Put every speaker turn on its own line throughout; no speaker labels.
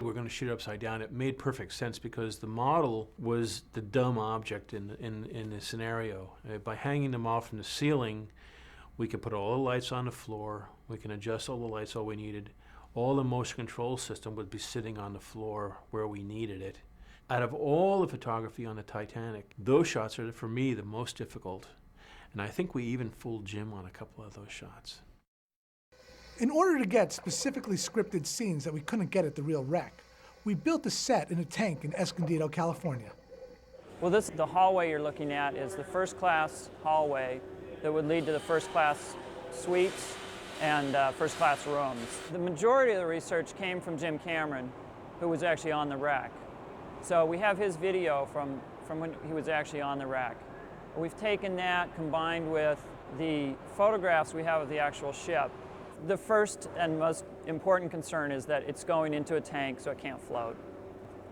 We're going to shoot it upside down. It made perfect sense because the model was the dumb object in the scenario. By hanging them off from the ceiling, we could put all the lights on the floor. We can adjust all the lights all we needed. All the motion control system would be sitting on the floor where we needed it. Out of all the photography on the Titanic, those shots are, for me, the most difficult. And I think we even fooled Jim on a couple of those shots.
In order to get specifically scripted scenes that we couldn't get at the real wreck, we built a set in a tank in Escondido, California.
Well, the hallway you're looking at is the first class hallway that would lead to the first class suites and first class rooms. The majority of the research came from Jim Cameron, who was actually on the wreck. So we have his video from when he was actually on the wreck. We've taken that combined with the photographs we have of the actual ship. The first and most important concern is that it's going into a tank, so it can't float.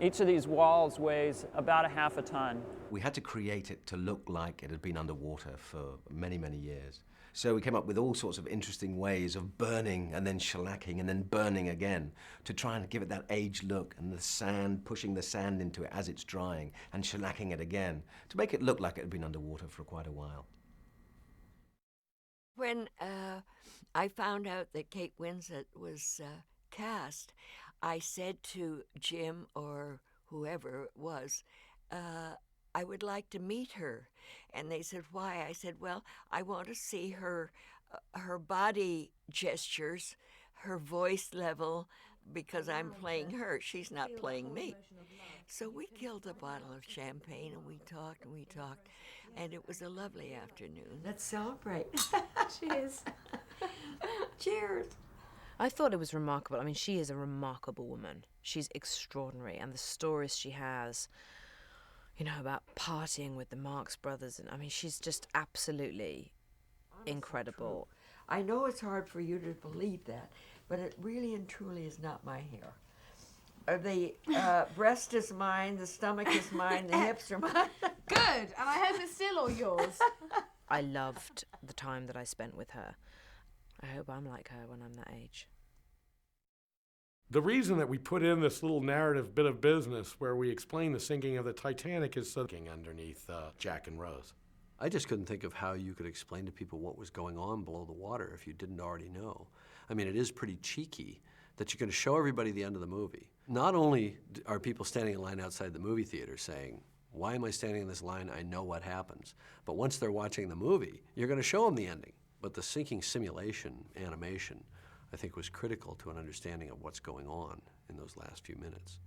Each of these walls weighs about a half a ton.
We had to create it to look like it had been underwater for many, many years. So we came up with all sorts of interesting ways of burning and then shellacking and then burning again to try and give it that aged look, and the sand, pushing the sand into it as it's drying and shellacking it again to make it look like it had been underwater for quite a while.
When I found out that Kate Winslet was cast, I said to Jim or whoever it was, I would like to meet her. And they said, why? I said, well, I want to see her body gestures, her voice level, because I'm playing her. She's not playing me. So we killed a bottle of champagne and we talked, and it was a lovely afternoon.
Let's celebrate.
Cheers.
Cheers.
I thought it was remarkable. I mean, she is a remarkable woman. She's extraordinary, and the stories she has, you know, about partying with the Marx Brothers, and I mean, she's just absolutely incredible.
I know it's hard for you to believe that, but it really and truly is not my hair. The breast is mine, the stomach is mine, the hips are mine.
Good, and I hope it's still all yours. I loved the time that I spent with her. I hope I'm like her when I'm that age.
The reason that we put in this little narrative bit of business where we explain the sinking of the Titanic is sinking underneath Jack and Rose.
I just couldn't think of how you could explain to people what was going on below the water if you didn't already know. I mean, it is pretty cheeky that you're going to show everybody the end of the movie. Not only are people standing in line outside the movie theater saying, why am I standing in this line? I know what happens. But once they're watching the movie, you're going to show them the ending. But the sinking simulation animation, I think, was critical to an understanding of what's going on in those last few minutes.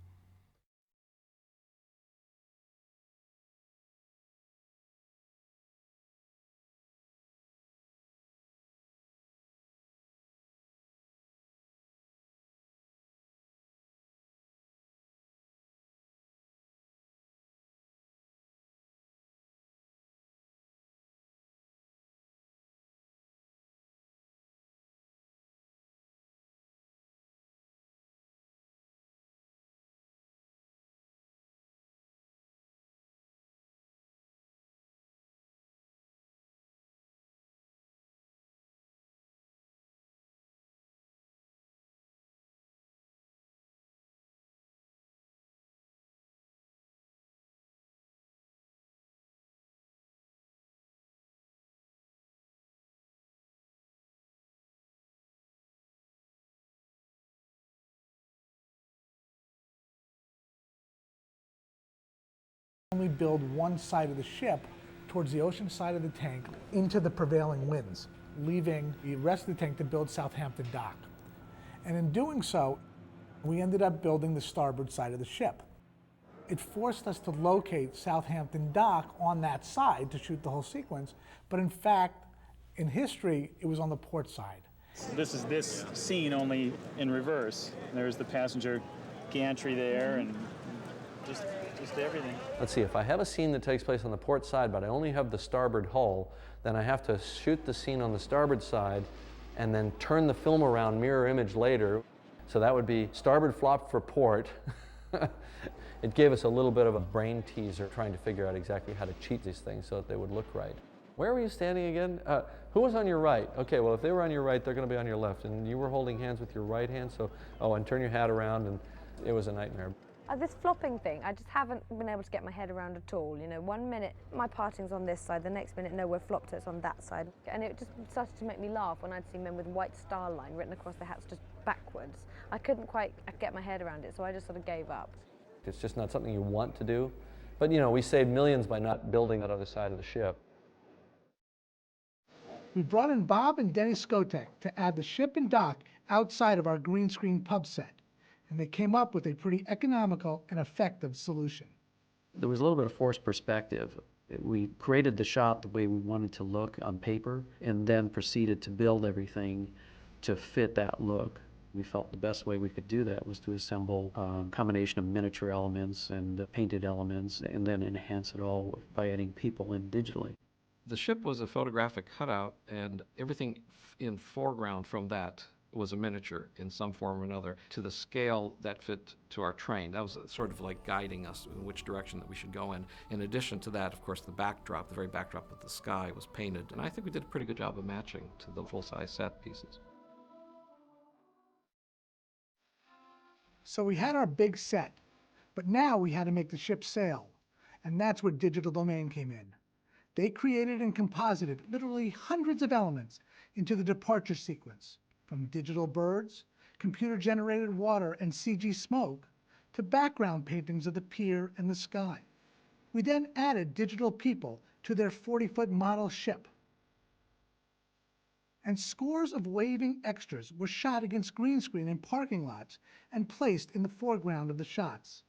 Only build one side of the ship towards the ocean side of the tank into the prevailing winds, leaving the rest of the tank to build Southampton Dock. And in doing so, we ended up building the starboard side of the ship. It forced us to locate Southampton Dock on that side to shoot the whole sequence, but in fact, in history, it was on the port side.
This is this scene only in reverse. There's the passenger gantry there and just everything.
Let's see, if I have a scene that takes place on the port side, but I only have the starboard hull, then I have to shoot the scene on the starboard side and then turn the film around mirror image later. So that would be starboard flop for port. It gave us a little bit of a brain teaser trying to figure out exactly how to cheat these things so that they would look right. Where were you standing again? Who was on your right? Okay, well, if they were on your right, they're going to be on your left. And you were holding hands with your right hand, so, oh, and turn your hat around. And
It was a nightmare.
This flopping thing, I just haven't been able to get my head around at all. You know, one minute my parting's on this side, the next minute, no, we're flopped, it's on that side. And it just started to make me laugh when I'd see men with white star line written across their hats just backwards. I couldn't quite get my head around it, so I just sort of gave up.
It's just not something you want to do. But, you know, we saved millions by not building that other side of the ship.
We brought in Bob and Denny Skotek to add the ship and dock outside of our green screen pub set, and they came up with a pretty economical and effective solution.
There was a little bit of forced perspective. We created the shot the way we wanted to look on paper, and then proceeded to build everything to fit that look. We felt the best way we could do that was to assemble a combination of miniature elements and painted elements, and then enhance it all by adding people in digitally.
The ship was a photographic cutout, and everything in foreground from that was a miniature in some form or another to the scale that fit to our train. That was sort of like guiding us in which direction that we should go in. In addition to that, of course, the backdrop, the very backdrop of the sky was painted, and I think we did a pretty good job of matching to the full-size set pieces.
So we had our big set, but now we had to make the ship sail, and that's where Digital Domain came in. They created and composited literally hundreds of elements into the departure sequence, from digital birds, computer-generated water and CG smoke, to background paintings of the pier and the sky. We then added digital people to their 40-foot model ship. And scores of waving extras were shot against green screen in parking lots and placed in the foreground of the shots.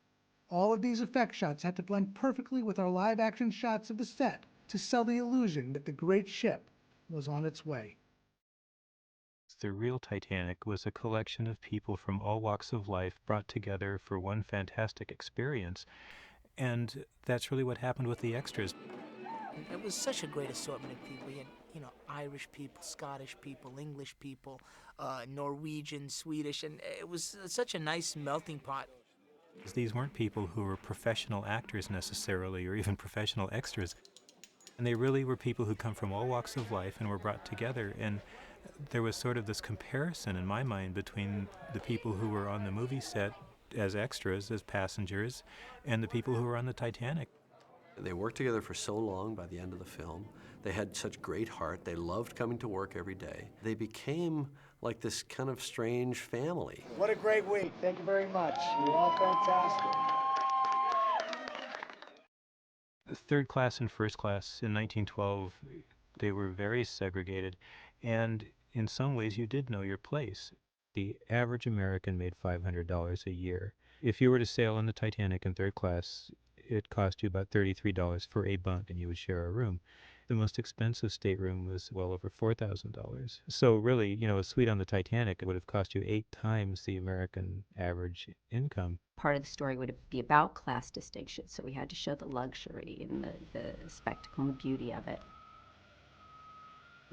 All of these effect shots had to blend perfectly with our live-action shots of the set to sell the illusion that the great ship was on its way.
The real Titanic was a collection of people from all walks of life brought together for one fantastic experience, and that's really what happened with the extras.
It was such a great assortment of people. You had, Irish people, Scottish people, English people, Norwegian, Swedish, and it was such a nice melting pot.
These weren't people who were professional actors necessarily, or even professional extras. And they really were people who come from all walks of life and were brought together. And there was sort of this comparison in my mind between the people who were on the movie set as extras, as passengers, and the people who were on the Titanic.
They worked together for so long by the end of the film. They had such great heart. They loved coming to work every day. They became like this kind of strange family.
What a great week. Thank you very much. You're all fantastic.
Third class and first class in 1912, they were very segregated, and in some ways you did know your place. The average American made $500 a year. If you were to sail on the Titanic in third class, it cost you about $33 for a bunk, and you would share a room. The most expensive stateroom was well over $4,000. So really, a suite on the Titanic would have cost you 8 times the American average income.
Part of the story would be about class distinction, so we had to show the luxury and the spectacle and the beauty of it.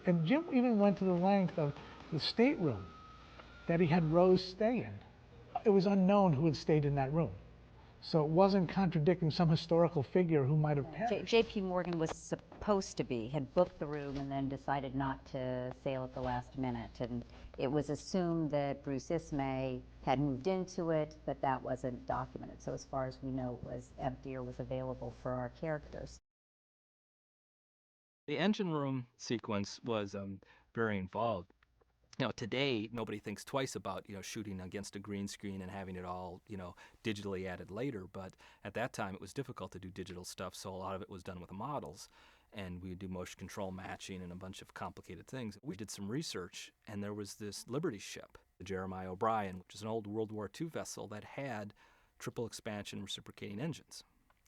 And Jim even went to the length of the stateroom that he had Rose stay in. It was unknown who had stayed in that room. So it wasn't contradicting some historical figure who might have perished.
J.P. Morgan was supposed to be, had booked the room and then decided not to sail at the last minute. And it was assumed that Bruce Ismay had moved into it, but that wasn't documented. So as far as we know, it was empty or was available for our characters.
The engine room sequence was very involved. Today, nobody thinks twice about, shooting against a green screen and having it all, digitally added later. But at that time, it was difficult to do digital stuff, so a lot of it was done with models. And we would do motion control matching and a bunch of complicated things. We did some research, and there was this Liberty ship, the Jeremiah O'Brien, which is an old World War II vessel that had triple expansion reciprocating engines.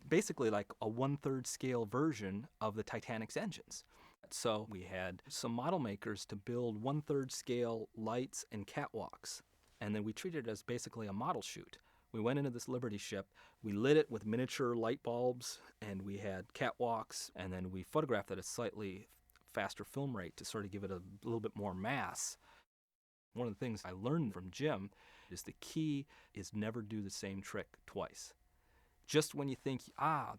Basically like a 1/3 scale version of the Titanic's engines. So we had some model makers to build 1/3 scale lights and catwalks, and then we treated it as basically a model shoot. We went into this Liberty ship, we lit it with miniature light bulbs, and we had catwalks, and then we photographed it at a slightly faster film rate to sort of give it a little bit more mass. One of the things I learned from Jim is the key is never do the same trick twice. just when you think,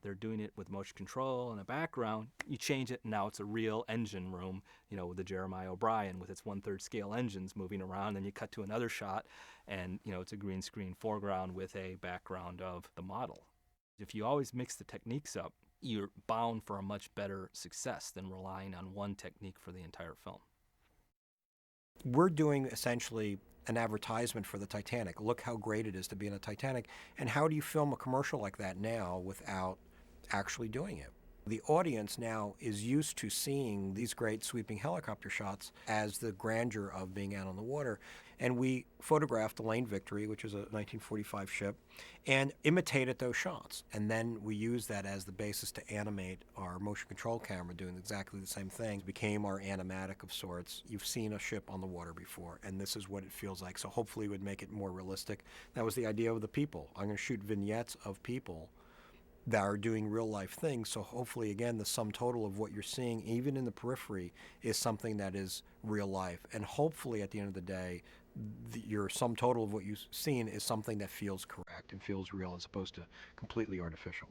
they're doing it with motion control and a background, you change it, and now it's a real engine room, with the Jeremiah O'Brien with its 1/3 scale engines moving around. Then you cut to another shot, and, it's a green screen foreground with a background of the model. If you always mix the techniques up, you're bound for a much better success than relying on one technique for the entire film.
We're doing essentially an advertisement for the Titanic. Look how great it is to be in a Titanic. And how do you film a commercial like that now without actually doing it? The audience now is used to seeing these great sweeping helicopter shots as the grandeur of being out on the water. And we photographed the Lane Victory, which is a 1945 ship, and imitated those shots. And then we used that as the basis to animate our motion control camera doing exactly the same thing. It became our animatic of sorts. You've seen a ship on the water before, and this is what it feels like. So hopefully it would make it more realistic. That was the idea of the people. I'm going to shoot vignettes of people that are doing real life things. So hopefully, again, the sum total of what you're seeing, even in the periphery, is something that is real life. And hopefully, at the end of the day, your sum total of what you've seen is something that feels correct and feels real as opposed to completely artificial.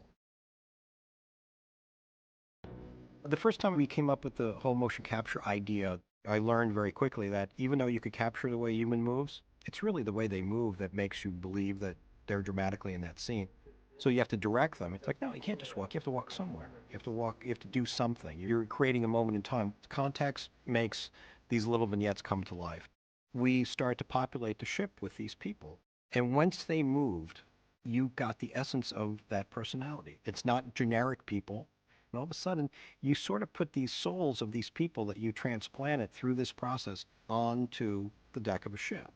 The first time we came up with the whole motion capture idea, I learned very quickly that even though you could capture the way human moves, it's really the way they move that makes you believe that they're dramatically in that scene. So you have to direct them. It's like, no, you can't just walk. You have to walk somewhere. You have to walk. You have to do something. You're creating a moment in time. Context makes these little vignettes come to life. We start to populate the ship with these people. And once they moved, you got the essence of that personality. It's not generic people. And all of a sudden, you sort of put these souls of these people that you transplanted through this process onto the deck of a ship.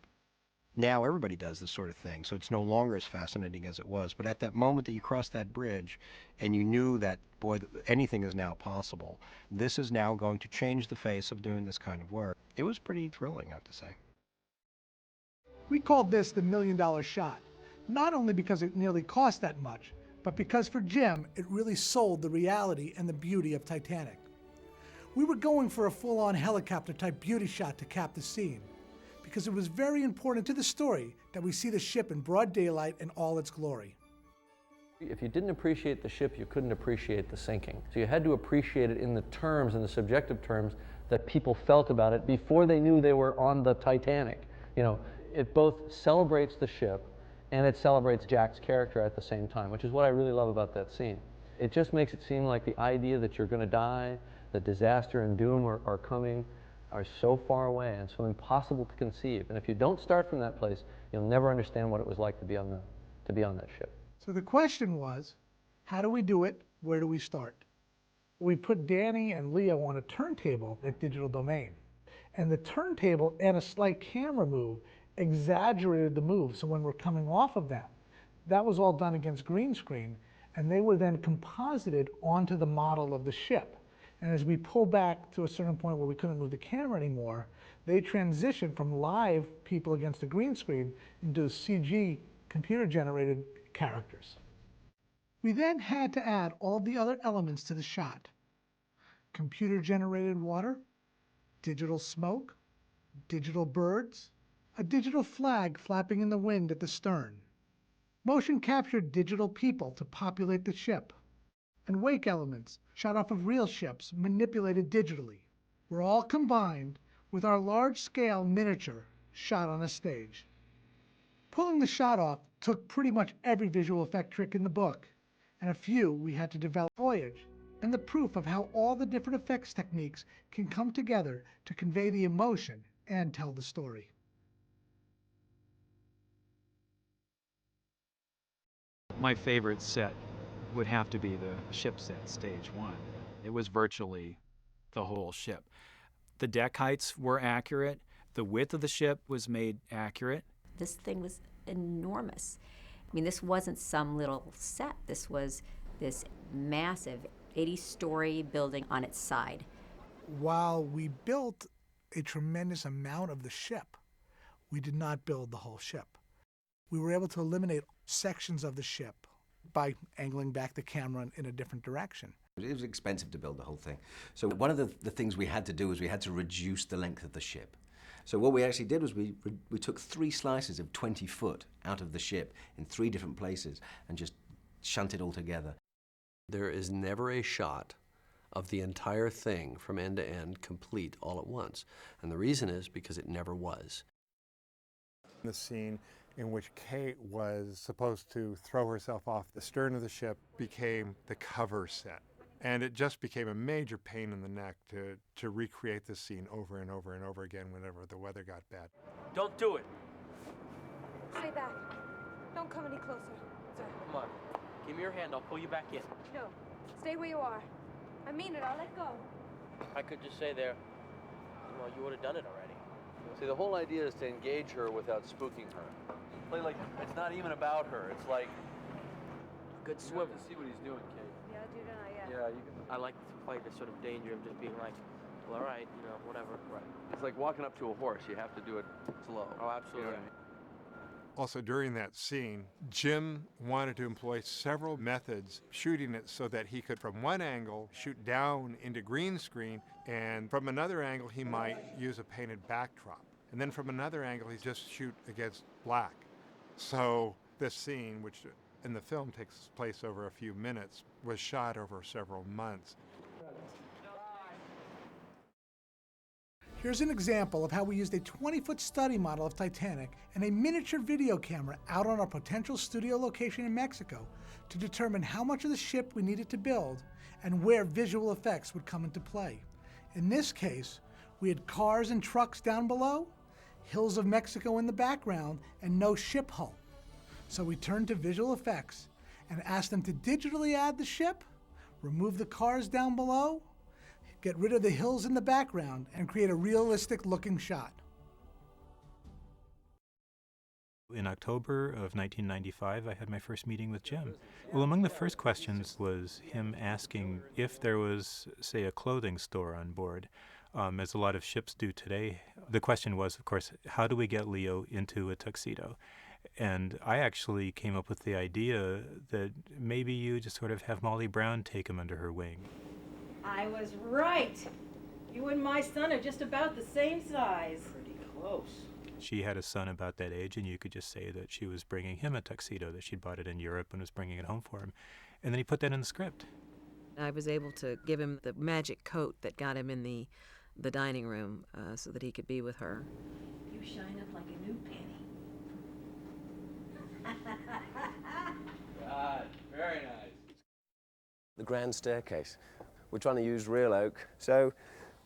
Now everybody does this sort of thing, so it's no longer as fascinating as it was. But at that moment that you crossed that bridge and you knew that, boy, anything is now possible, this is now going to change the face of doing this kind of work. It was pretty thrilling, I have to say.
We called this the $1 million shot, not only because it nearly cost that much, but because for Jim, it really sold the reality and the beauty of Titanic. We were going for a full-on helicopter-type beauty shot to cap the scene, because it was very important to the story that we see the ship in broad daylight in all its glory.
If you didn't appreciate the ship, you couldn't appreciate the sinking. So you had to appreciate it in the terms, in the subjective terms, that people felt about it before they knew they were on the Titanic. It both celebrates the ship and it celebrates Jack's character at the same time, which is what I really love about that scene. It just makes it seem like the idea that you're going to die, that disaster and doom are coming, are so far away and so impossible to conceive. And if you don't start from that place, you'll never understand what it was like to be on that ship.
So the question was, how do we do it? Where do we start? We put Danny and Leo on a turntable at Digital Domain. And the turntable and a slight camera move exaggerated the move. So when we're coming off of that was all done against green screen, and they were then composited onto the model of the ship. And as we pull back to a certain point where we couldn't move the camera anymore, they transitioned from live people against the green screen into CG computer-generated characters. We then had to add all the other elements to the shot. Computer-generated water, digital smoke, digital birds, a digital flag flapping in the wind at the stern, motion captured digital people to populate the ship, and wake elements shot off of real ships manipulated digitally were all combined with our large-scale miniature shot on a stage. Pulling the shot off took pretty much every visual effect trick in the book, and a few we had to develop. Voyage, and the proof of how all the different effects techniques can come together to convey the emotion and tell the story.
My favorite set would have to be the ship set, stage one. It was virtually the whole ship. The deck heights were accurate. The width of the ship was made accurate.
This thing was enormous. I mean, this wasn't some little set. This was this massive 80-story building on its side.
While we built a tremendous amount of the ship, we did not build the whole ship. We were able to eliminate sections of the ship by angling back the camera in a different direction.
It was expensive to build the whole thing. So one of the things we had to do was we had to reduce the length of the ship. So what we actually did was we took 3 slices of 20 foot out of the ship in 3 different places and just shunted all together.
There is never a shot of the entire thing from end to end complete all at once. And the reason is because it never was.
The scene in which Kate was supposed to throw herself off the stern of the ship became the cover set. And it just became a major pain in the neck to recreate this scene over and over and over again whenever the weather got bad.
Don't do it.
Stay back. Don't come any closer. Sir.
Come on. Give me your hand. I'll pull you back in.
No. Stay where you are. I mean it. I'll let go.
I could just say there, well, you would have done it already.
See, the whole idea is to engage her without spooking her. Play like it's not even about her. It's like
Good
you
swimmer.
have to see what he's doing, Kate.
Yeah, I do now, yeah.
Yeah, you can.
I like to play this sort of danger of just being like, well, all right, you know, whatever. Right.
It's like walking up to a horse. You have to do it slow.
Oh, absolutely.
You know what I mean?
Also, during that scene, Jim wanted to employ several methods, shooting it so that he could, from one angle, shoot down into green screen, and from another angle, he might use a painted backdrop. And then from another angle, he just shoot against black. So this scene, which in the film takes place over a few minutes, was shot over several months.
Here's an example of how we used a 20-foot study model of Titanic and a miniature video camera out on our potential studio location in Mexico to determine how much of the ship we needed to build and where visual effects would come into play. In this case, we had cars and trucks down below, hills of Mexico in the background, and no ship hull. So we turned to visual effects and asked them to digitally add the ship, remove the cars down below, get rid of the hills in the background, and create a realistic looking shot.
In October of 1995, I had my first meeting with Jim. Well, among the first questions was him asking if there was, say, a clothing store on board, as a lot of ships do today. The question was, of course, how do we get Leo into a tuxedo? And I actually came up with the idea that maybe you just sort of have Molly Brown take him under her wing.
I was right. You and my son are just about the same size.
Pretty close.
She had a son about that age, and you could just say that she was bringing him a tuxedo, that she'd bought it in Europe and was bringing it home for him. And then he put that in the script.
I was able to give him the magic coat that got him in the dining room so that he could be with her.
You shine up like a new penny.
God, very nice.
The grand staircase. We're trying to use real oak. So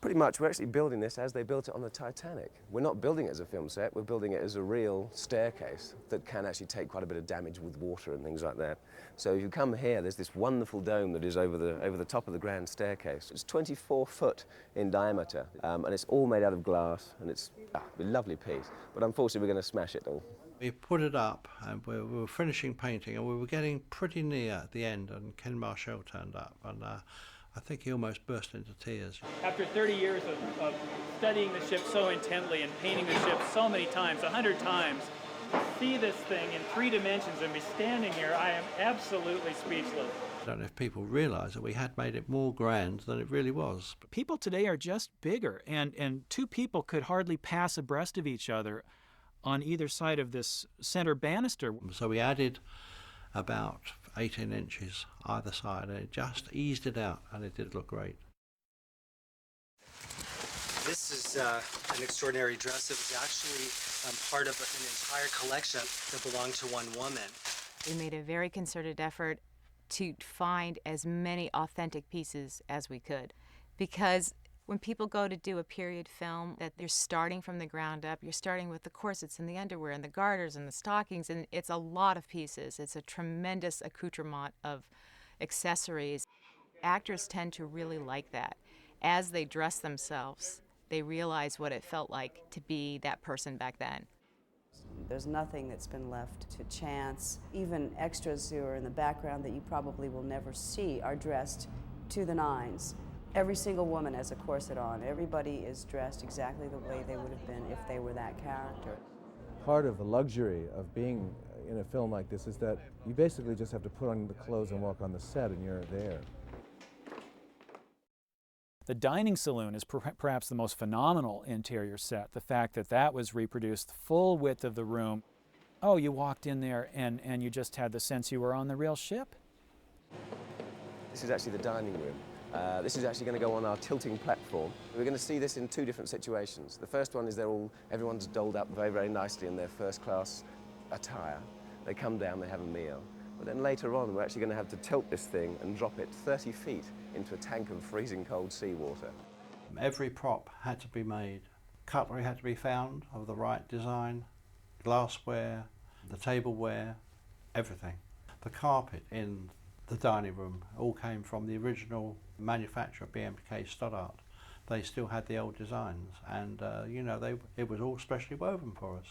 pretty much we're actually building this as they built it on the Titanic. We're not building it as a film set, we're building it as a real staircase that can actually take quite a bit of damage with water and things like that. So if you come here, there's this wonderful dome that is over the top of the grand staircase. It's 24 foot in diameter, and it's all made out of glass, and it's a lovely piece. But unfortunately, we're going to smash it all.
We put it up, and we were finishing painting, and we were getting pretty near at the end, and Ken Marshall turned up, and I think he almost burst into tears.
After 30 years of studying the ship so intently and painting the ship so many times, 100 times, to see this thing in 3 dimensions and be standing here, I am absolutely speechless.
I don't know if people realize that we had made it more grand than it really was.
People today are just bigger, and 2 people could hardly pass abreast of each other on either side of this center banister.
So we added about 18 inches either side, and it just eased it out, and it did look great.
This is an extraordinary dress. It was actually part of an entire collection that belonged to one woman.
We made a very concerted effort to find as many authentic pieces as we could, because when people go to do a period film, that they're starting from the ground up, you're starting with the corsets and the underwear and the garters and the stockings, and it's a lot of pieces. It's a tremendous accoutrement of accessories. Actors tend to really like that. As they dress themselves, they realize what it felt like to be that person back then.
There's nothing that's been left to chance. Even extras who are in the background that you probably will never see are dressed to the nines. Every single woman has a corset on. Everybody is dressed exactly the way they would have been if they were that character.
Part of the luxury of being in a film like this is that you basically just have to put on the clothes and walk on the set and you're there.
The dining saloon is perhaps the most phenomenal interior set. The fact that that was reproduced full width of the room. Oh, you walked in there and you just had the sense you were on the real ship.
This is actually the dining room. This is actually going to go on our tilting platform. We're going to see this in two different situations. The first one is everyone's dolled up very, very nicely in their first-class attire. They come down, they have a meal. But then later on, we're actually going to have to tilt this thing and drop it 30 feet into a tank of freezing cold seawater.
Every prop had to be made. Cutlery had to be found of the right design, glassware, the tableware, everything. The carpet in the dining room all came from the original manufacturer, BMK Stoddart. They still had the old designs, and you know, it was all specially woven for us.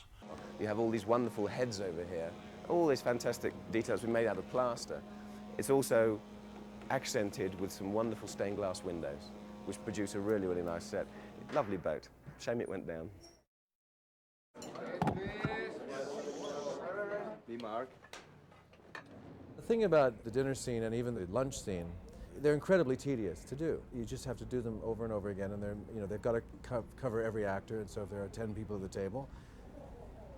You have all these wonderful heads over here, all these fantastic details we made out of plaster. It's also accented with some wonderful stained glass windows, which produce a really, really nice set. Lovely boat. Shame it went down.
Be Mark. The thing about the dinner scene and even the lunch scene, they're incredibly tedious to do. You just have to do them over and over again, and they've got to cover every actor, and so if there are 10 people at the table.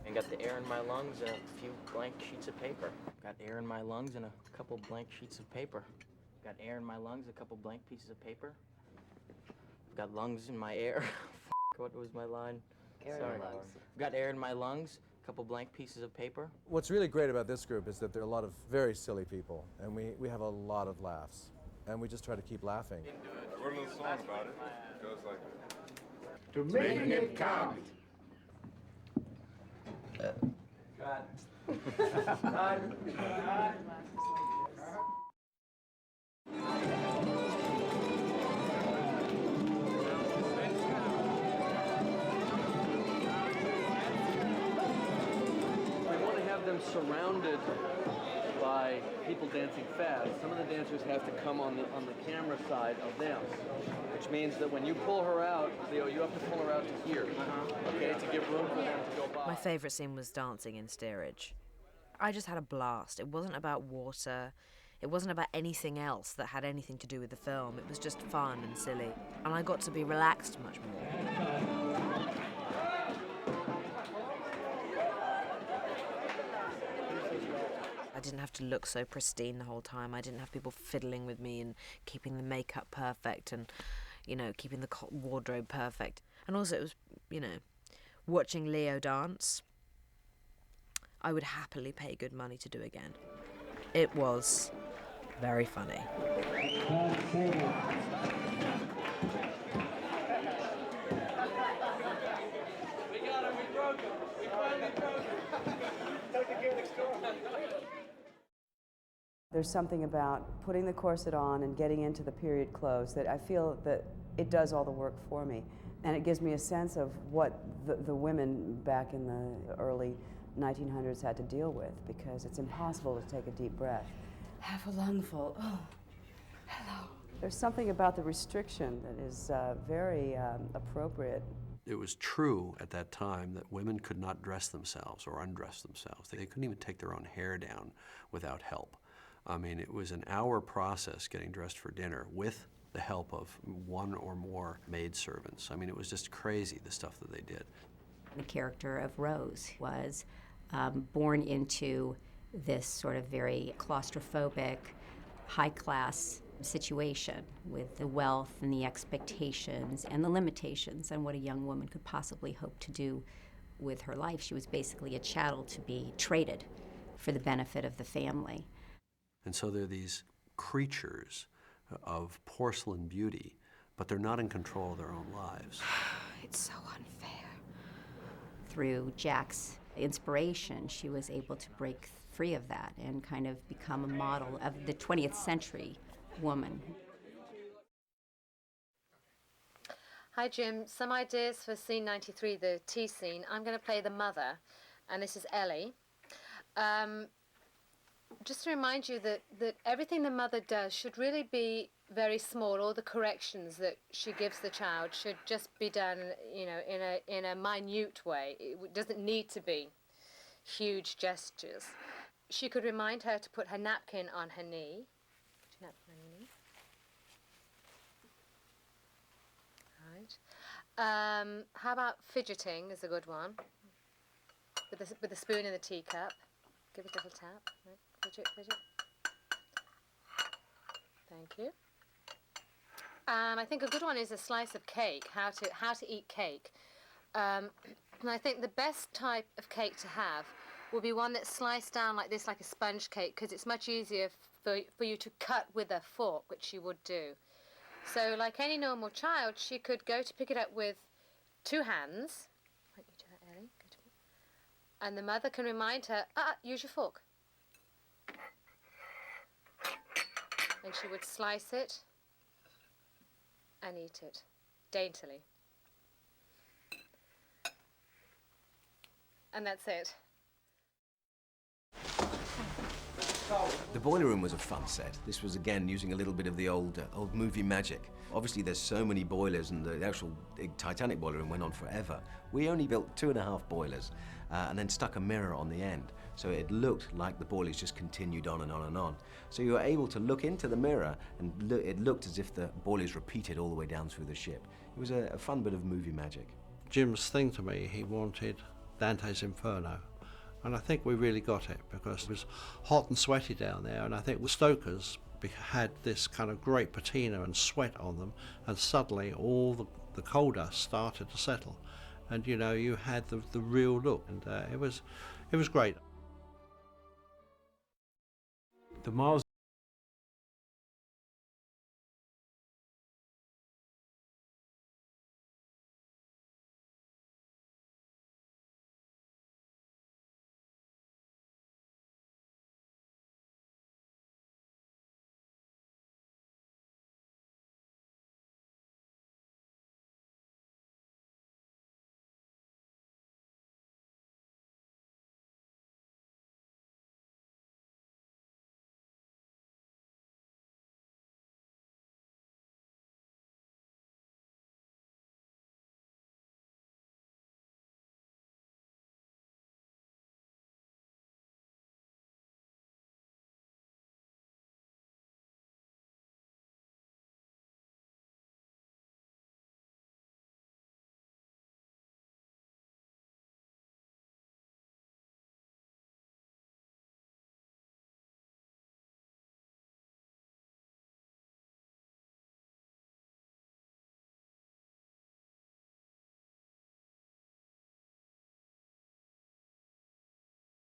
I got the air in my lungs and a few blank sheets of paper. Got air in my lungs and a couple blank sheets of paper. Got air in my lungs, a couple blank pieces of paper. Got lungs in my air. What was my line?
Air in
Sorry.
your lungs.
Got air in my lungs, a couple blank pieces of paper.
What's really great about this group is that there are a lot of very silly people, and we have a lot of laughs, and we just try to keep laughing.
I wrote a little song about it. It goes like this.
To making it count.
Them surrounded by people dancing fast. Some of the dancers have to come on the camera side of them, which means that when you pull her out, Leo, you have to pull her out to here, okay, to give room for them to go by.
My favourite scene was dancing in steerage. I just had a blast. It wasn't about water. It wasn't about anything else that had anything to do with the film. It was just fun and silly. And I got to be relaxed much more. I didn't have to look so pristine the whole time. I didn't have people fiddling with me and keeping the makeup perfect and, you know, keeping the wardrobe perfect. And also it was, you know, watching Leo dance, I would happily pay good money to do again. It was very funny.
There's something about putting the corset on and getting into the period clothes that I feel that it does all the work for me. And it gives me a sense of what the women back in the early 1900s had to deal with, because it's impossible to take a deep breath.
Have a lungful. Oh, hello.
There's something about the restriction that is very appropriate.
It was true at that time that women could not dress themselves or undress themselves. They couldn't even take their own hair down without help. I mean, it was an hour process getting dressed for dinner with the help of one or more maidservants. I mean, it was just crazy, the stuff that they did.
The character of Rose was born into this sort of very claustrophobic, high-class situation with the wealth and the expectations and the limitations and what a young woman could possibly hope to do with her life. She was basically a chattel to be traded for the benefit of the family.
And so they're these creatures of porcelain beauty, but they're not in control of their own lives.
It's so unfair. Through Jack's inspiration, she was able to break free of that and kind of become a model of the 20th century woman.
Hi Jim, some ideas for scene 93, the tea scene. I'm going to play the mother, and this is Ellie. Just to remind you that everything the mother does should really be very small. All the corrections that she gives the child should just be done, you know, in a minute way. It doesn't need to be huge gestures. She could remind her to put her napkin on her knee. Right. How about fidgeting is a good one. With the spoon in the teacup. Give it a little tap. Right. Fidget, fidget.
Thank you. And I think a good one is a slice of cake, how to eat cake. And I think the best type of cake to have will be one that's sliced down like this, like a sponge cake, because it's much easier for you to cut with a fork, which you would do. So like any normal child, she could go to pick it up with 2 hands. Why don't you do that, Ellie? Go to me. And the mother can remind her, use your fork. And she would slice it and eat it daintily. And that's it.
The boiler room was a fun set. This was, again, using a little bit of the old movie magic. Obviously, there's so many boilers, and the actual Titanic boiler room went on forever. We only built 2.5 boilers, and then stuck a mirror on the end. So it looked like the boilers just continued on and on and on. So you were able to look into the mirror, and it looked as if the boilers repeated all the way down through the ship. It was a fun bit of movie magic.
Jim's thing to me, he wanted Dante's Inferno. And I think we really got it, because it was hot and sweaty down there, and I think the stokers had this kind of great patina and sweat on them, and suddenly all the coal dust started to settle, and you know, you had the real look, and it was great.
The malls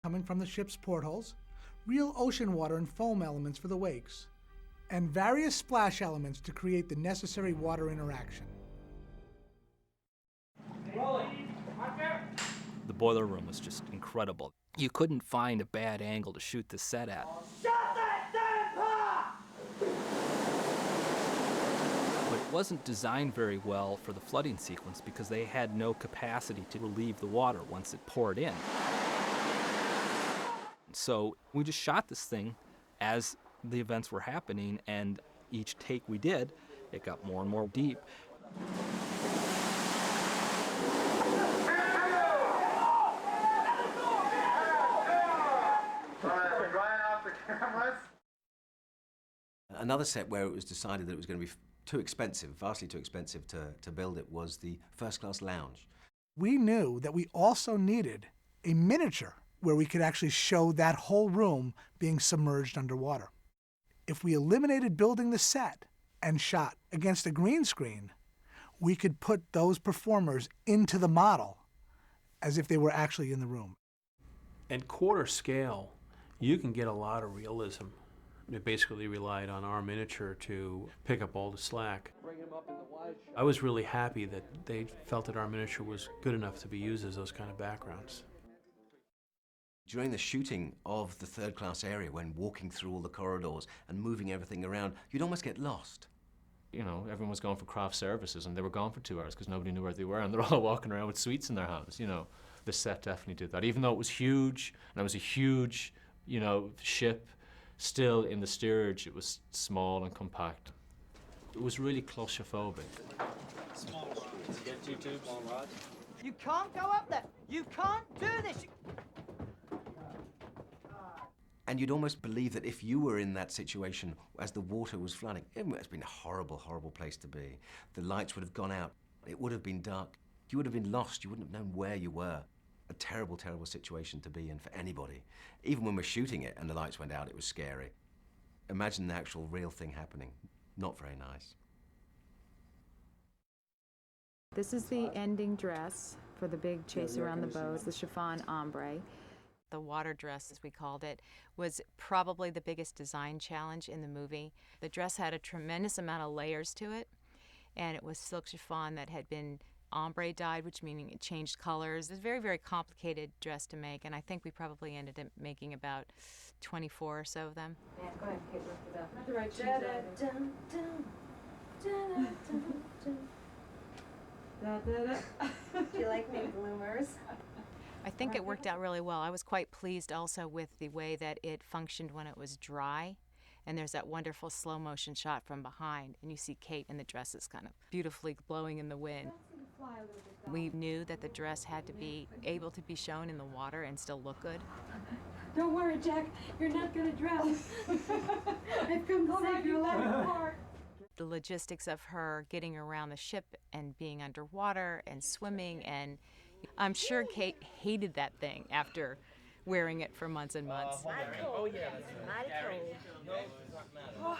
coming from the ship's portholes, real ocean water and foam elements for the wakes, and various splash elements to create the necessary water interaction.
The boiler room was just incredible. You couldn't find a bad angle to shoot the set at. But it wasn't designed very well for the flooding sequence because they had no capacity to relieve the water once it poured in. So we just shot this thing as the events were happening, and each take we did, it got more and more deep.
Another set where it was decided that it was going to be too expensive, vastly too expensive to build it, was the first-class lounge.
We knew that we also needed a miniature where we could actually show that whole room being submerged underwater. If we eliminated building the set and shot against a green screen, we could put those performers into the model as if they were actually in the room.
At quarter scale, you can get a lot of realism. It basically relied on our miniature to pick up all the slack. I was really happy that they felt that our miniature was good enough to be used as those kind of backgrounds.
During the shooting of the third-class area, when walking through all the corridors and moving everything around, you'd almost get lost.
You know, everyone was going for craft services, and they were gone for 2 hours because nobody knew where they were, and they're all walking around with sweets in their hands, you know. The set definitely did that. Even though it was huge, and it was a huge, you know, ship, still in the steerage, it was small and compact. It was really claustrophobic.
Small rods. Get 2 tubes. Small rods.
You can't go up there. You can't do this.
And you'd almost believe that if you were in that situation as the water was flooding, it must have been a horrible, horrible place to be. The lights would have gone out. It would have been dark. You would have been lost. You wouldn't have known where you were. A terrible, terrible situation to be in for anybody. Even when we're shooting it and the lights went out, it was scary. imagine the actual real thing happening. Not very nice.
This is the ending dress for the big chase around the boat, the chiffon ombre.
The water dress, as we called it, was probably the biggest design challenge in the movie. The dress had a tremendous amount of layers to it, and it was silk chiffon that had been ombre dyed, which meaning it changed colors. It was a very, very complicated dress to make, and I think we probably ended up making about 24 or so of them.
Yeah, go ahead, Kate, lift it up.
Not the right shoes
Do you like pink bloomers?
I think it worked out really well. I was quite pleased also with the way that it functioned when it was dry. And there's that wonderful slow motion shot from behind, and you see Kate in the dresses kind of beautifully blowing in the wind. We knew that the dress had to be able to be shown in the water and still look good.
Don't worry, Jack. You're not going to drown. I've come to save your life apart.
The logistics of her getting around the ship and being underwater and swimming, and I'm sure Kate hated that thing after wearing it for months and months.
Oh yeah, mighty cold.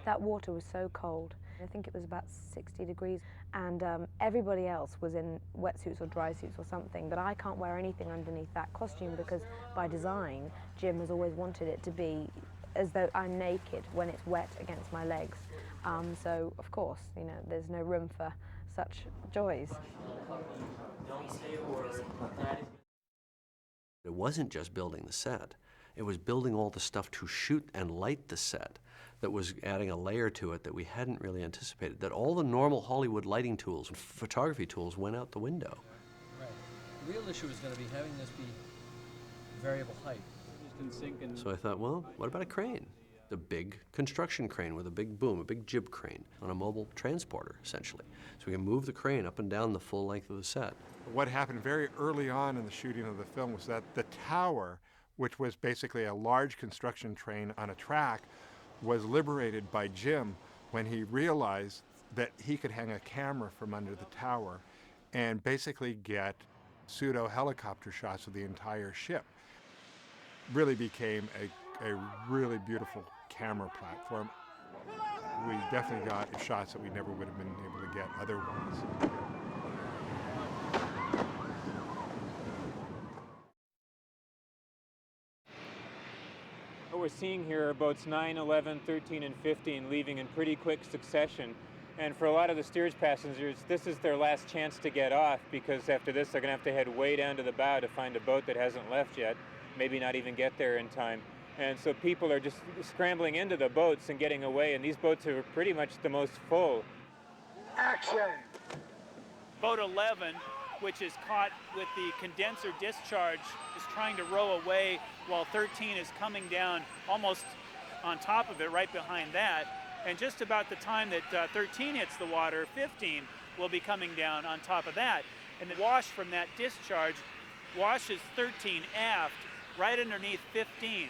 That water was so cold. I think it was about 60 degrees, and everybody else was in wetsuits or dry suits or something, but I can't wear anything underneath that costume because by design, Jim has always wanted it to be as though I'm naked when it's wet against my legs. So, of course, you know, there's no room for such joys.
It wasn't just building the set. It was building all the stuff to shoot and light the set that was adding a layer to it that we hadn't really anticipated, that all the normal Hollywood lighting tools and photography tools went out the window.
Right. The real issue is going to be having this be variable height.
So I thought, well, what about a crane? The big construction crane with a big boom, a big jib crane on a mobile transporter, essentially. So we can move the crane up and down the full length of the set.
What happened very early on in the shooting of the film was that the tower, which was basically a large construction train on a track, was liberated by Jim when he realized that he could hang a camera from under the tower and basically get pseudo helicopter shots of the entire ship. Really became a really beautiful camera platform. We definitely got shots that we never would have been able to get otherwise.
What we're seeing here are boats 9, 11, 13, and 15 leaving in pretty quick succession. And for a lot of the steerage passengers, this is their last chance to get off, because after this they're going to have to head way down to the bow to find a boat that hasn't left yet, maybe not even get there in time. And so people are just scrambling into the boats and getting away, and these boats are pretty much the most full.
Action!
Boat 11, which is caught with the condenser discharge, is trying to row away while 13 is coming down almost on top of it, right behind that. And just about the time that 13 hits the water, 15 will be coming down on top of that. And the wash from that discharge washes 13 aft right underneath 15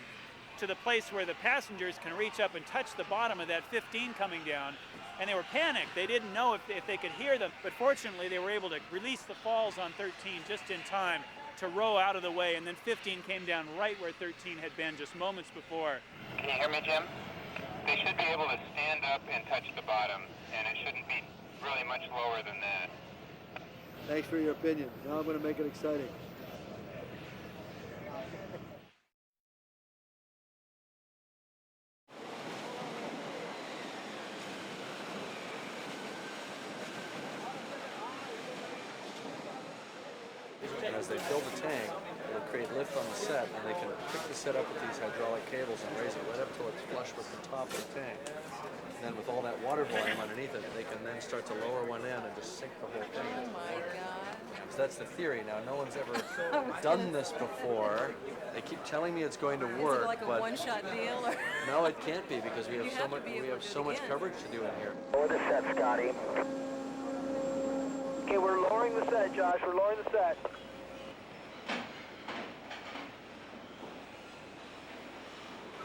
to the place where the passengers can reach up and touch the bottom of that 15 coming down. And they were panicked. They didn't know if they could hear them. But fortunately, they were able to release the falls on 13 just in time to row out of the way. And then 15 came down right where 13 had been just moments before.
Can you hear me, Jim? They should be able to stand up and touch the bottom, and it shouldn't be really much lower than that.
Thanks for your opinion. Now I'm going to make it exciting.
And as they fill the tank, it'll create lift on the set, and they can pick the set up with these hydraulic cables and raise it right up till it's flush with the top of the tank. And then with all that water volume underneath it, they can then start to lower one end and just sink the whole thing.
Oh my God.
So that's the theory. Now, no one's ever done this before. They keep telling me it's going to work,
Is it like a
but
one-shot deal? Or?
no, it can't be, because we have so much coverage to do in here.
Lower the set, Scotty. Okay, we're lowering the set, Josh. We're lowering the set.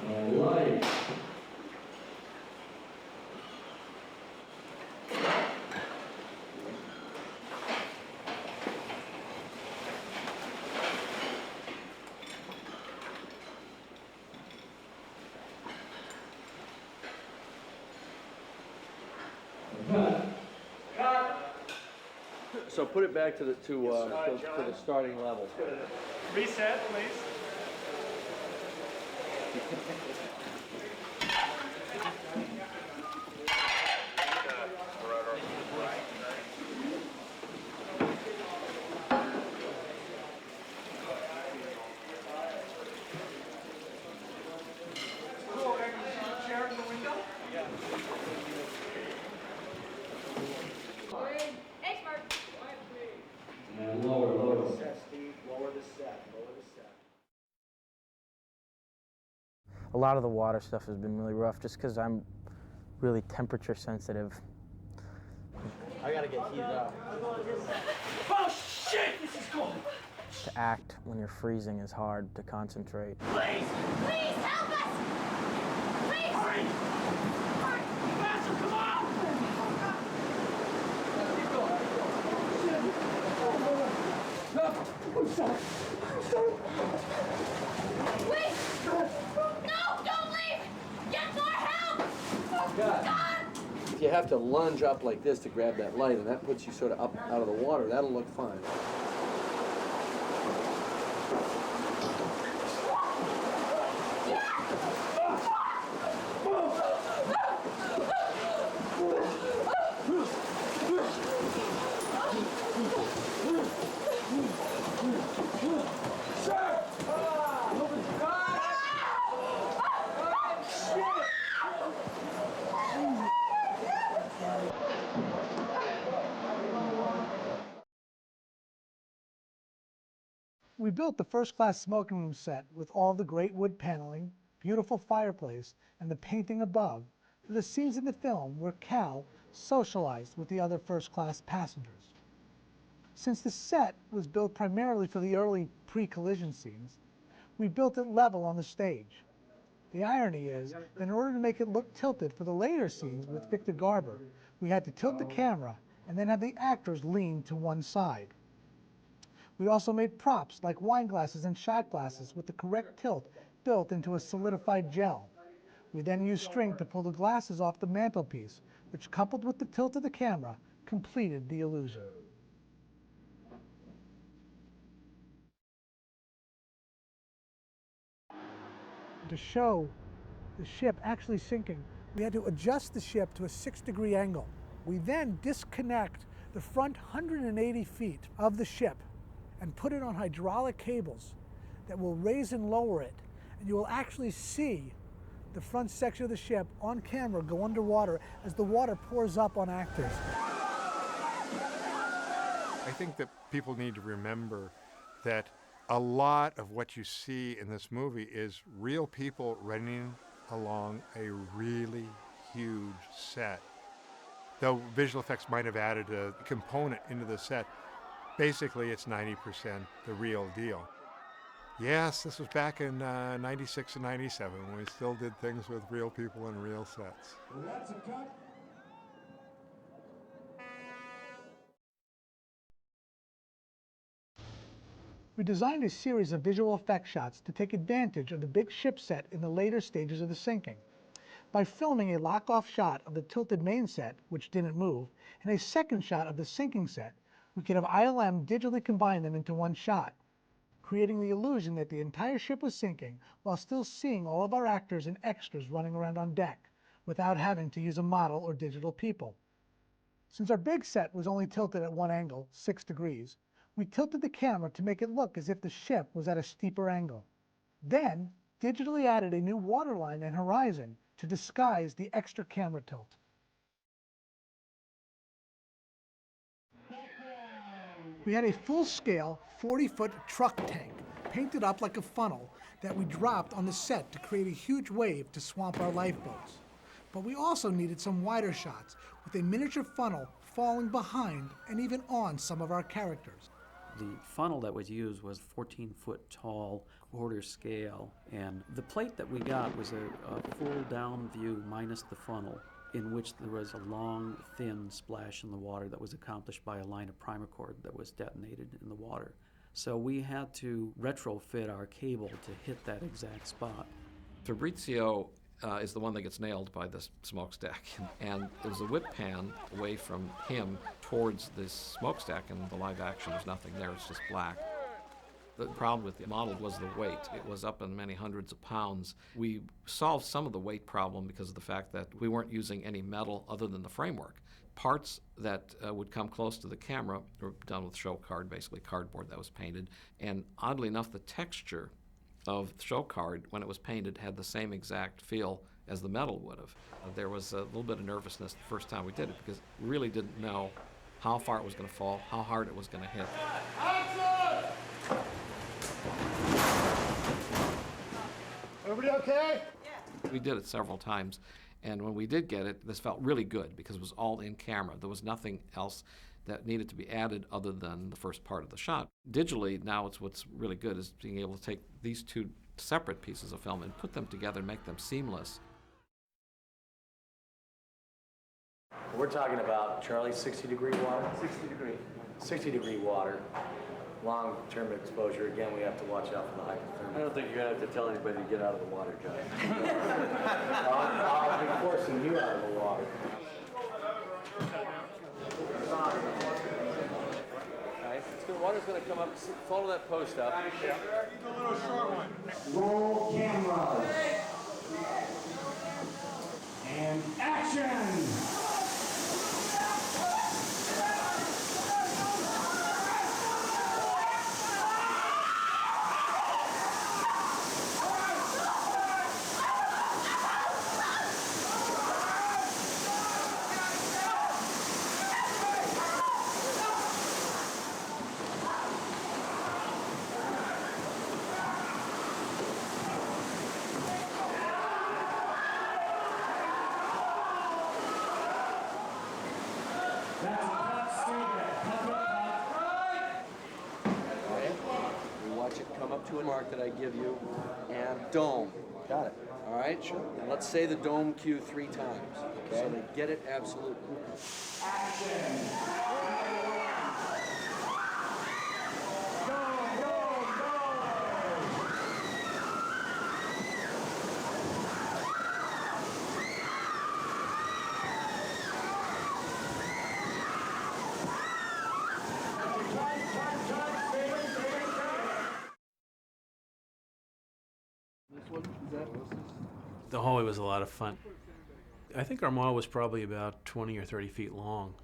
All right. So put it back to the starting level.
Reset, please.
A lot of the water stuff has been really rough just because I'm really temperature sensitive.
I gotta get heated up.
Oh shit, this is cold.
To act when you're freezing is hard to concentrate.
Please! Please help us! Please! Hurry! Hurry! Faster, come on! I'm sorry. I'm sorry. Wait! No! Don't leave! Get more help! God!
If you have to lunge up like this to grab that light, and that puts you sort of up out of the water, that'll look fine.
We built the first-class smoking room set with all the great wood paneling, beautiful fireplace, and the painting above for the scenes in the film where Cal socialized with the other first-class passengers. Since the set was built primarily for the early pre-collision scenes, we built it level on the stage. The irony is that in order to make it look tilted for the later scenes with Victor Garber, we had to tilt the camera and then have the actors lean to one side. We also made props like wine glasses and shot glasses with the correct tilt built into a solidified gel. We then used string to pull the glasses off the mantelpiece, which coupled with the tilt of the camera, completed the illusion. To show the ship actually sinking, we had to adjust the ship to a 6-degree angle. We then disconnect the front 180 feet of the ship and put it on hydraulic cables that will raise and lower it. And you will actually see the front section of the ship on camera go underwater as the water pours up on actors.
I think that people need to remember that a lot of what you see in this movie is real people running along a really huge set. Though visual effects might have added a component into the set, basically it's 90% the real deal. Yes, this was back in 96 and 97 when we still did things with real people and real sets.
Well, that's a cut.
We designed a series of visual effect shots to take advantage of the big ship set in the later stages of the sinking. By filming a lock-off shot of the tilted main set, which didn't move, and a second shot of the sinking set, we could have ILM digitally combine them into one shot, creating the illusion that the entire ship was sinking while still seeing all of our actors and extras running around on deck without having to use a model or digital people. Since our big set was only tilted at one angle, 6 degrees, we tilted the camera to make it look as if the ship was at a steeper angle. Then, digitally added a new waterline and horizon to disguise the extra camera tilt. We had a full-scale 40-foot truck tank painted up like a funnel that we dropped on the set to create a huge wave to swamp our lifeboats. But we also needed some wider shots with a miniature funnel falling behind and even on some of our characters.
The funnel that was used was 14-foot tall, quarter scale, and the plate that we got was a full down view minus the funnel, in which there was a long, thin splash in the water that was accomplished by a line of primer cord that was detonated in the water. So we had to retrofit our cable to hit that exact spot.
Fabrizio
is the one that gets nailed by the smokestack. And there's a whip pan away from him towards this smokestack, and the live action, there's nothing there, it's just black. The problem with the model was the weight. It was up in many hundreds of pounds. We solved some of the weight problem because of the fact that we weren't using any metal other than the framework. Parts that would come close to the camera were done with show card, basically cardboard that was painted. And oddly enough, the texture of the show card, when it was painted, had the same exact feel as the metal would have. There was a little bit of nervousness the first time we did it because we really didn't know how far it was going to fall, how hard it was going to hit.
Everybody okay?
We did it several times, and when we did get it, this felt really good because it was all in camera. There was nothing else that needed to be added other than the first part of the shot. Digitally, now what's really good is being able to take these two separate pieces of film and put them together and make them seamless.
We're talking about, Charlie, 60-degree water? 60-degree water. Long-term exposure, again, we have to watch out for the hypothermia. I don't think you're going to have to tell anybody to get out of the water, John. I'll be forcing you out of the water. Okay, the water's going to come up, follow that post up.
Roll cameras. And action!
To a mark that I give you, and dome. Got it. All right? Sure. And let's say the dome cue 3 times. Okay. So they get it absolutely.
The hallway was a lot of fun. I think our model was probably about 20 or 30 feet long.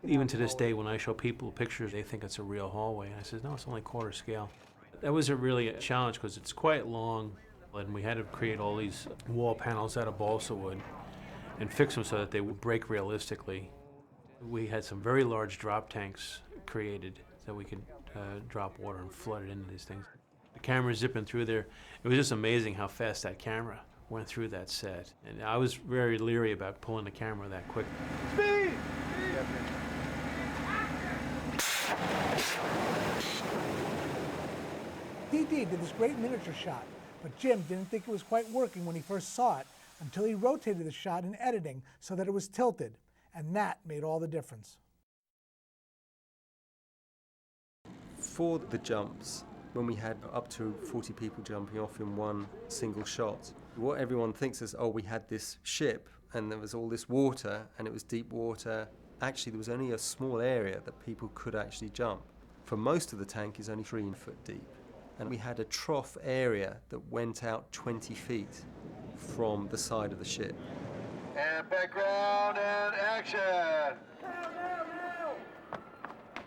Even to this day, when I show people pictures, they think it's a real hallway. And I said, no, it's only quarter scale. That was really a challenge because it's quite long, and we had to create all these wall panels out of balsa wood and fix them so that they would break realistically. We had some very large drop tanks created so we could drop water and flood it into these things. The camera zipping through there. It was just amazing how fast that camera went through that set. And I was very leery about pulling the camera that quick.
Speed!
DD did this great miniature shot, but Jim didn't think it was quite working when he first saw it until he rotated the shot in editing so that it was tilted, and that made all the difference.
For the jumps, when we had up to 40 people jumping off in one single shot, what everyone thinks is, oh, we had this ship and there was all this water and it was deep water. Actually, there was only a small area that people could actually jump. For most of the tank is only 3 foot deep. And we had a trough area that went out 20 feet from the side of the ship.
And background and action!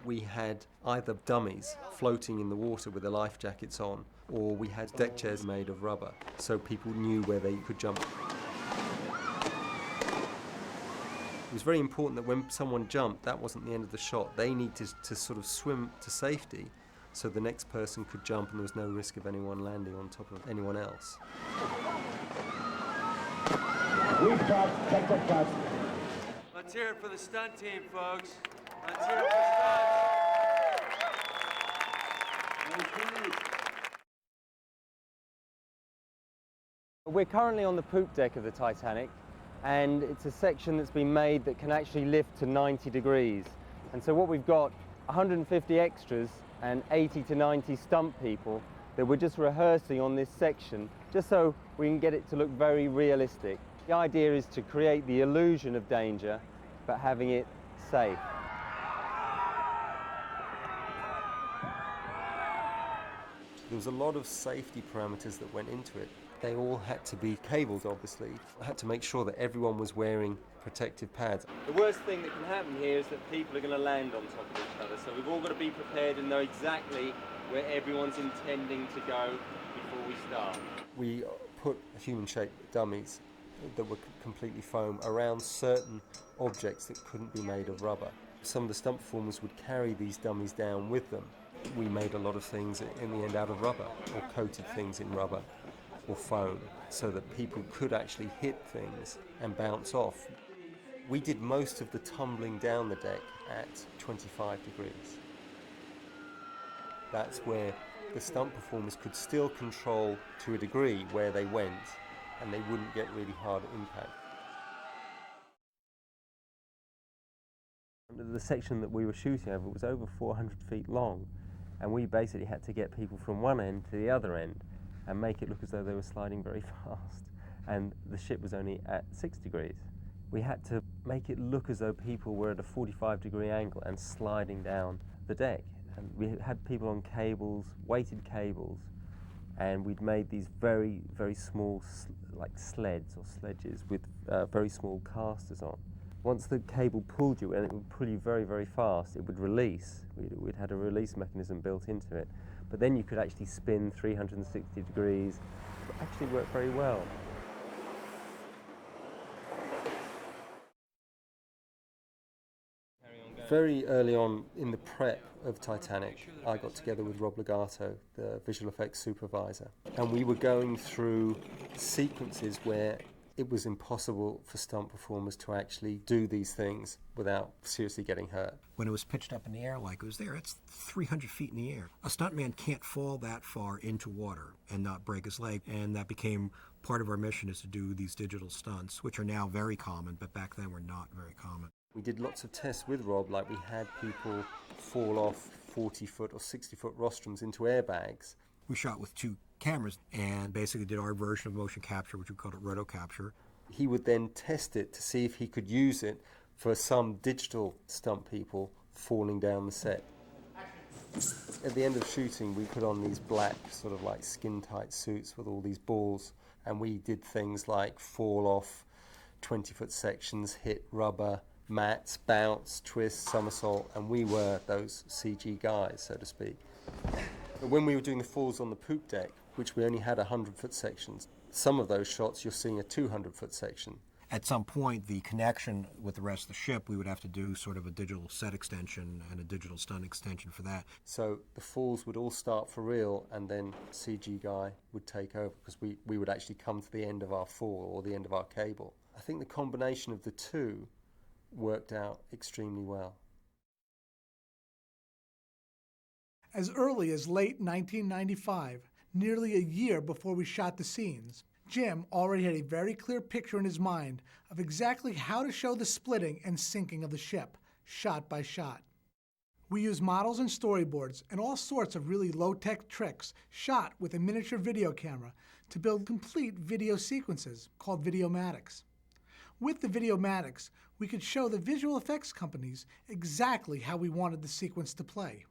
We had either dummies floating in the water with their life jackets on, or we had deck chairs made of rubber, so people knew where they could jump. It was very important that when someone jumped, that wasn't the end of the shot. They needed to sort of swim to safety, so the next person could jump and there was no risk of anyone landing on top of anyone else.
We've got technical cuts.
Let's hear it for the stunt team, folks. Let's hear it for stunts.
We're currently on the poop deck of the Titanic, and it's a section that's been made that can actually lift to 90 degrees. And so what we've got, 150 extras and 80 to 90 stunt people that we're just rehearsing on this section, just so we can get it to look very realistic. The idea is to create the illusion of danger, but having it safe. There was a lot of safety parameters that went into it. They all had to be cabled, obviously. I had to make sure that everyone was wearing protective pads. The worst thing that can happen here is that people are going to land on top of each other, so we've all got to be prepared and know exactly where everyone's intending to go before we start. We put human-shaped dummies that were completely foam around certain objects that couldn't be made of rubber. Some of the stunt performers would carry these dummies down with them. We made a lot of things in the end out of rubber, or coated things in rubber or foam, so that people could actually hit things and bounce off. We did most of the tumbling down the deck at 25 degrees. That's where the stunt performers could still control to a degree where they went, and they wouldn't get really hard impact. The section that we were shooting over was over 400 feet long, and we basically had to get people from one end to the other end and make it look as though they were sliding very fast. And the ship was only at 6 degrees. We had to make it look as though people were at a 45-degree angle and sliding down the deck. And we had people on cables, weighted cables, and we'd made these very, very small like sleds or sledges with very small casters on. Once the cable pulled you, and it would pull you very, very fast, it would release. We'd had a release mechanism built into it. But then you could actually spin 360 degrees. It actually worked very well. Very early on in the prep of Titanic, I got together with Rob Legato, the visual effects supervisor, and we were going through sequences where it was impossible for stunt performers to actually do these things without seriously getting hurt.
When it was pitched up in the air like it was there, it's 300 feet in the air. A stuntman can't fall that far into water and not break his leg, and that became part of our mission, is to do these digital stunts, which are now very common, but back then were not very common.
We did lots of tests with Rob, like we had people fall off 40-foot or 60-foot rostrums into airbags.
We shot with 2 cameras and basically did our version of motion capture, which we called it roto capture.
He would then test it to see if he could use it for some digital stunt people falling down the set. At the end of shooting, we put on these black sort of like skin-tight suits with all these balls, and we did things like fall off 20-foot sections, hit rubber, mats, bounce, twist, somersault, and we were those CG guys, so to speak. But when we were doing the falls on the poop deck, which we only had 100-foot sections, some of those shots you're seeing a 200-foot section.
At some point, the connection with the rest of the ship, we would have to do sort of a digital set extension and a digital stunt extension for that.
So the falls would all start for real, and then CG guy would take over, because we would actually come to the end of our fall or the end of our cable. I think the combination of the two worked out extremely well.
As early as late 1995, nearly a year before we shot the scenes, Jim already had a very clear picture in his mind of exactly how to show the splitting and sinking of the ship, shot by shot. We used models and storyboards and all sorts of really low-tech tricks shot with a miniature video camera to build complete video sequences called Videomatics. With the Videomatics, we could show the visual effects companies exactly how we wanted the sequence to play.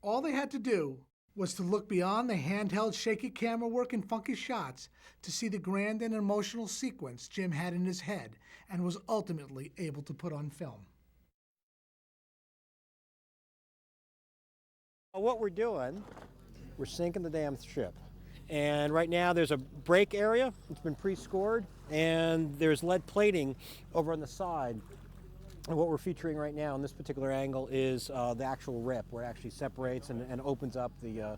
All they had to do was to look beyond the handheld shaky camera work and funky shots to see the grand and emotional sequence Jim had in his head and was ultimately able to put on film.
What we're doing, we're sinking the damn ship. And right now there's a brake area, it's been pre-scored, and there's lead plating over on the side. And what we're featuring right now in this particular angle is the actual rip, where it actually separates and opens up the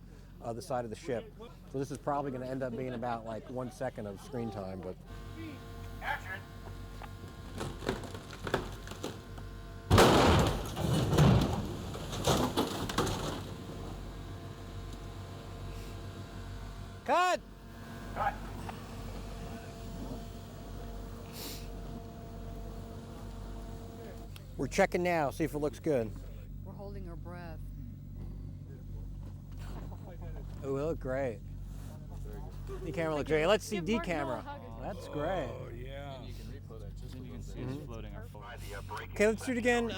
side of the ship. So this is probably going to end up being about like 1 second of screen time. But cut! Cut! We're checking now, see if it looks good.
We're holding our breath.
Oh, we look great. D camera looks great. Let's see D camera. That's great. Okay, let's do it again.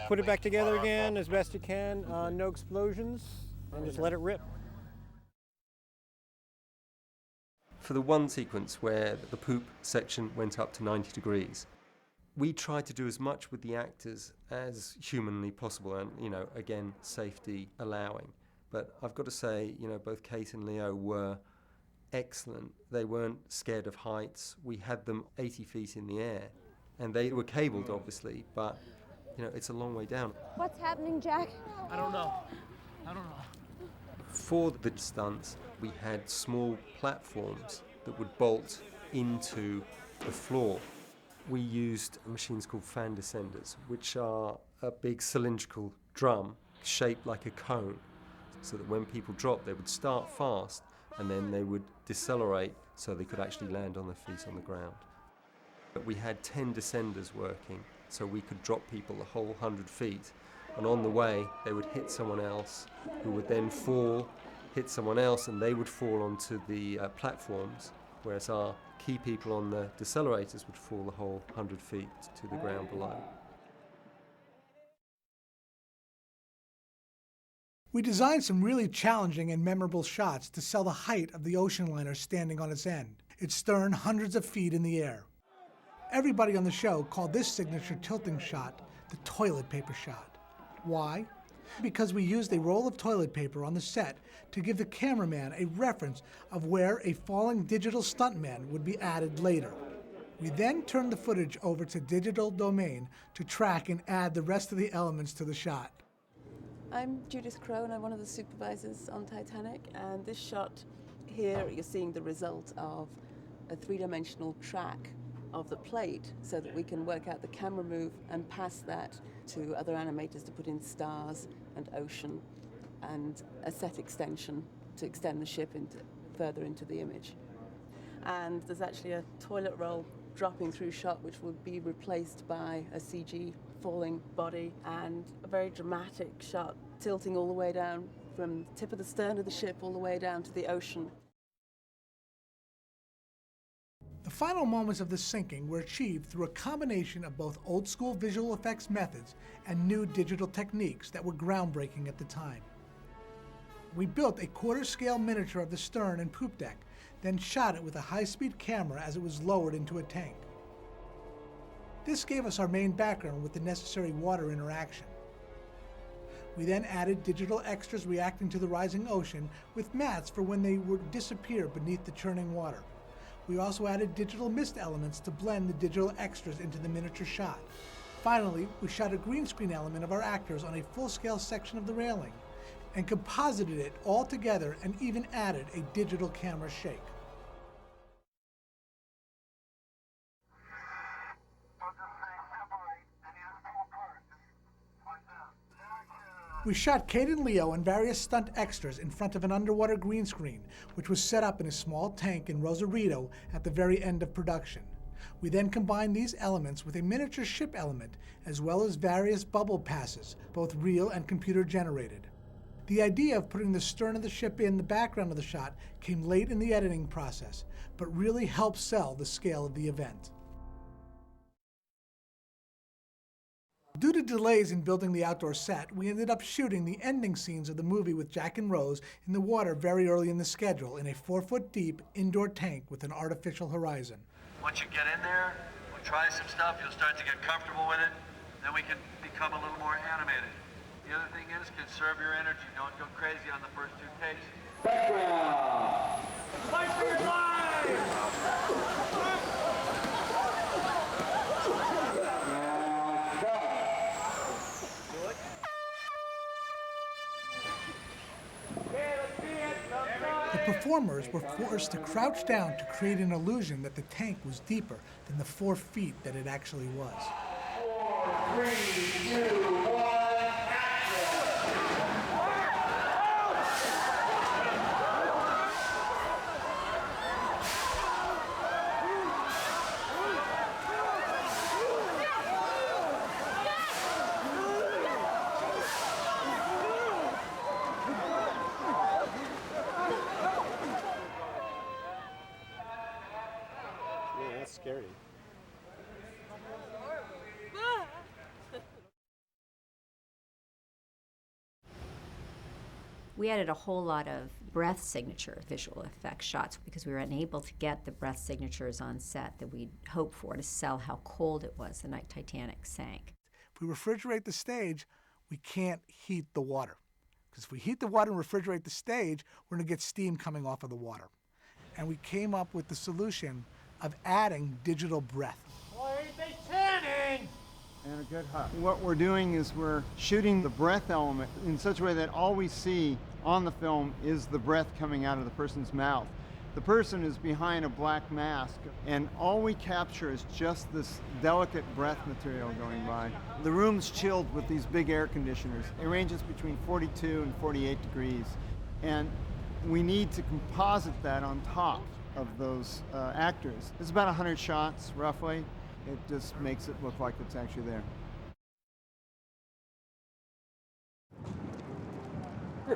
Put it back together again as best you can. No explosions, and just let it rip.
For the one sequence where the poop section went up to 90 degrees, we tried to do as much with the actors as humanly possible, and, you know, again, safety allowing. But I've got to say, you know, both Kate and Leo were excellent. They weren't scared of heights. We had them 80 feet in the air, and they were cabled, obviously, but, you know, it's a long way down.
What's happening, Jack?
I don't know. I don't know.
For the stunts, we had small platforms that would bolt into the floor. We used machines called fan descenders, which are a big cylindrical drum shaped like a cone, so that when people dropped, they would start fast and then they would decelerate so they could actually land on their feet on the ground. But we had 10 descenders working, so we could drop people the whole 100 feet, and on the way they would hit someone else, who would then fall, hit someone else, and they would fall onto the platforms, whereas our key people on the decelerators would fall the whole 100 feet to the ground below.
We designed some really challenging and memorable shots to sell the height of the ocean liner standing on its end, its stern hundreds of feet in the air. Everybody on the show called this signature tilting shot the toilet paper shot. Why? Because we used a roll of toilet paper on the set to give the cameraman a reference of where a falling digital stuntman would be added later. We then turned the footage over to Digital Domain to track and add the rest of the elements to the shot.
I'm Judith Crowe, and I'm one of the supervisors on Titanic, and this shot here you're seeing the result of a three-dimensional track of the plate so that we can work out the camera move and pass that to other animators to put in stars and ocean and a set extension to extend the ship further into the image. And there's actually a toilet roll dropping through shot which will be replaced by a CG falling body, and a very dramatic shot tilting all the way down from the tip of the stern of the ship all the way down to the ocean.
The final moments of the sinking were achieved through a combination of both old-school visual effects methods and new digital techniques that were groundbreaking at the time. We built a quarter-scale miniature of the stern and poop deck, then shot it with a high-speed camera as it was lowered into a tank. This gave us our main background with the necessary water interaction. We then added digital extras reacting to the rising ocean with mats for when they would disappear beneath the churning water. We also added digital mist elements to blend the digital extras into the miniature shot. Finally, we shot a green screen element of our actors on a full-scale section of the railing and composited it all together and even added a digital camera shake. We shot Kate and Leo and various stunt extras in front of an underwater green screen, which was set up in a small tank in Rosarito at the very end of production. We then combined these elements with a miniature ship element, as well as various bubble passes, both real and computer generated. The idea of putting the stern of the ship in the background of the shot came late in the editing process, but really helped sell the scale of the event. Due to delays in building the outdoor set, we ended up shooting the ending scenes of the movie with Jack and Rose in the water very early in the schedule in a 4-foot deep indoor tank with an artificial horizon.
Once you get in there, we'll try some stuff, you'll start to get comfortable with it, then we can become a little more animated. The other thing is, conserve your energy, don't go crazy on the first 2 takes. Background! Fight for your life!
The performers were forced to crouch down to create an illusion that the tank was deeper than the 4 feet that it actually was.
4, 3, 2, 1,
That's scary.
We added a whole lot of breath signature visual effects shots because we were unable to get the breath signatures on set that we'd hoped for to sell how cold it was the night Titanic sank.
If we refrigerate the stage, we can't heat the water. Because if we heat the water and refrigerate the stage, we're going to get steam coming off of the water. And we came up with the solution of adding digital breath.
And a good hug. What we're doing is we're shooting the breath element in such a way that all we see on the film is the breath coming out of the person's mouth. The person is behind a black mask, and all we capture is just this delicate breath material going by. The room's chilled with these big air conditioners. It ranges between 42 and 48 degrees, and we need to composite that on top of those actors. It's about 100 shots, roughly. It just makes it look like it's actually there.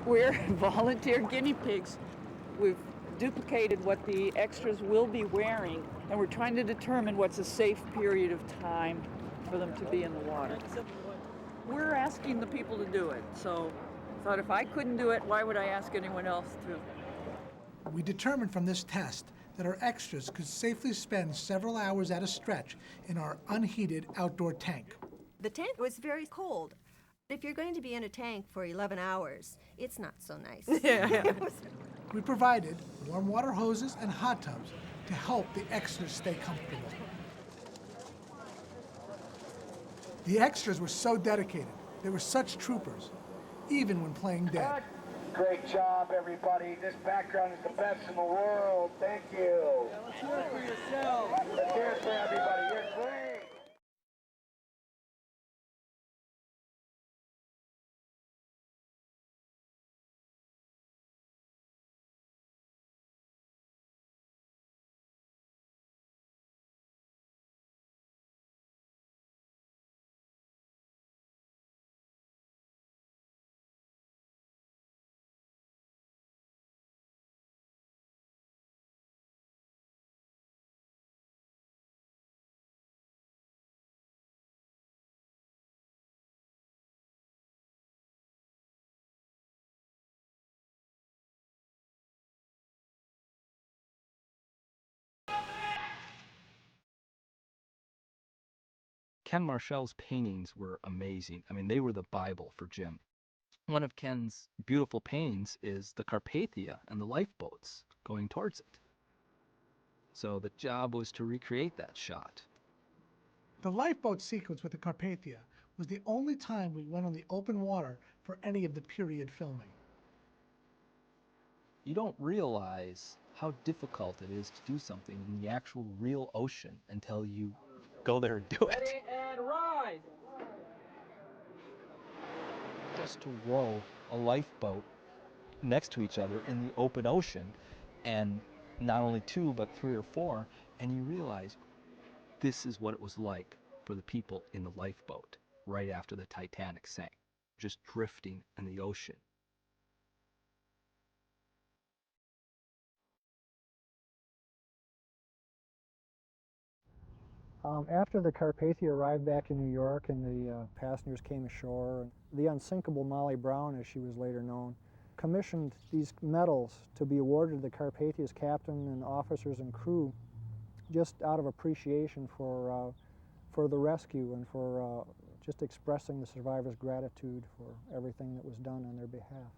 We're volunteer guinea pigs. We've duplicated what the extras will be wearing, and we're trying to determine what's a safe period of time for them to be in the water. So we're asking the people to do it. So I thought if I couldn't do it, why would I ask anyone else to?
We determined from this test that our extras could safely spend several hours at a stretch in our unheated outdoor tank.
The tank was very cold. If you're going to be in a tank for 11 hours, it's not so nice.
Yeah.
We provided warm water hoses and hot tubs to help the extras stay comfortable. The extras were so dedicated. They were such troopers, even when playing dead.
Great job, everybody. This background is the best in the world. Thank you. Let's hear it for yourself. Let's hear it for everybody. You're great.
Ken Marshall's paintings were amazing. I mean, they were the Bible for Jim. One of Ken's beautiful paintings is the Carpathia and the lifeboats going towards it. So the job was to recreate that shot.
The lifeboat sequence with the Carpathia was the only time we went on the open water for any of the period filming.
You don't realize how difficult it is to do something in the actual real ocean until you go there and do it.
Ready and rise!
Just to row a lifeboat next to each other in the open ocean, and not only two, but three or four, and you realize this is what it was like for the people in the lifeboat right after the Titanic sank, just drifting in the ocean.
After the Carpathia arrived back in New York and the passengers came ashore, the unsinkable Molly Brown, as she was later known, commissioned these medals to be awarded to the Carpathia's captain and officers and crew just out of appreciation for the rescue and for just expressing the survivors' gratitude for everything that was done on their behalf.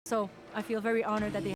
So I feel very honored that they